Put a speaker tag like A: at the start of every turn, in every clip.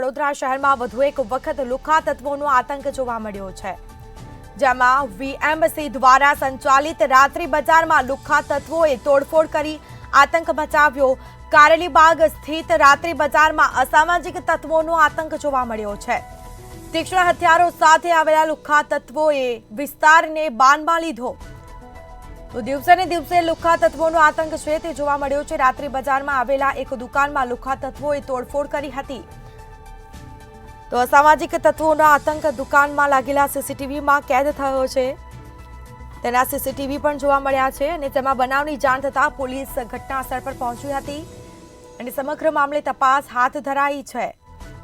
A: વડોદરા શહેરમાં વધુ એક વખત લુખ્ખા તત્વોનો આતંક જોવા મળ્યો છે, જેમાં વીએમસી દ્વારા સંચાલિત રાત્રિ બજારમાં લુખ્ખા તત્વોએ તોડફોડ કરી આતંક મચાવ્યો। કારેલીબાગ સ્થિત રાત્રિ બજારમાં અસામાજિક તત્વોનો આતંક જોવા મળ્યો છે। તીક્ષ્ણ હથિયારો સાથે આવેલા લુખ્ખા તત્વોએ વિસ્તારને બાનમાં લીધો। તો દિવસે ને દિવસે લુખ્ખા તત્વોનો આતંક છે તે જોવા મળ્યો છે। રાત્રિ બજારમાં આવેલા એક દુકાનમાં લુખ્ખા તત્વોએ તોડફોડ કરી હતી। તો અસામાજિક તત્વોનો આતંક દુકાનમાં લાગેલા સીસીટીવીમાં કેદ થયો છે। તેના સીસીટીવી પણ જોવા મળ્યા છે અને તેમાં બનાવની જાણ થતાં પોલીસ ઘટના સ્થળ પર પહોંચી હતી અને સમગ્ર મામલે તપાસ હાથ ધરાઈ છે।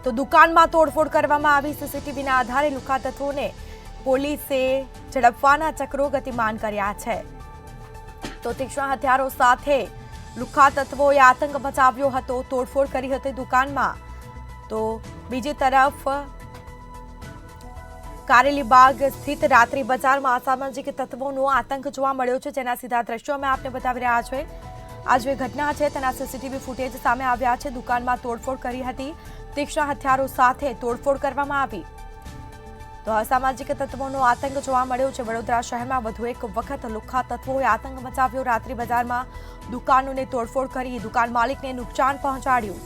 A: તો દુકાનમાં તોડફોડ કરવામાં આવી। સીસીટીવીના આધારે લુખ્ખા તત્વોને પોલીસે ઝડપવાના ચક્રો ગતિમાન કર્યા છે। તો તીક્ષ્ણ હથિયારો સાથે લુખ્ખા તત્વોએ આતંક મચાવ્યો હતો, તોડફોડ કરી હતી દુકાનમાં। તો બીજી તરફ કારેલીબાગ સ્થિત રાત્રિ બજારમાં અસામાજિક તત્વોનો આતંક જોવા મળ્યો છે, જેના સીધા દ્રશ્યો અમે આપને બતાવી રહ્યા છે। આ જે ઘટના છે તેના સીસીટીવી ફૂટેજ સામે આવ્યા છે। દુકાનમાં તોડફોડ કરી હતી, તીક્ષ્ણ હથિયારો સાથે તોડફોડ કરવામાં આવી। તો અસામાજિક તત્વોનો આતંક જોવા મળ્યો છે। વડોદરા શહેરમાં વધુ એક વખત લુખ્ખા તત્વોએ આતંક મચાવ્યો। રાત્રિ બજારમાં દુકાનોને તોડફોડ કરી દુકાન માલિકને નુકસાન પહોંચાડ્યું।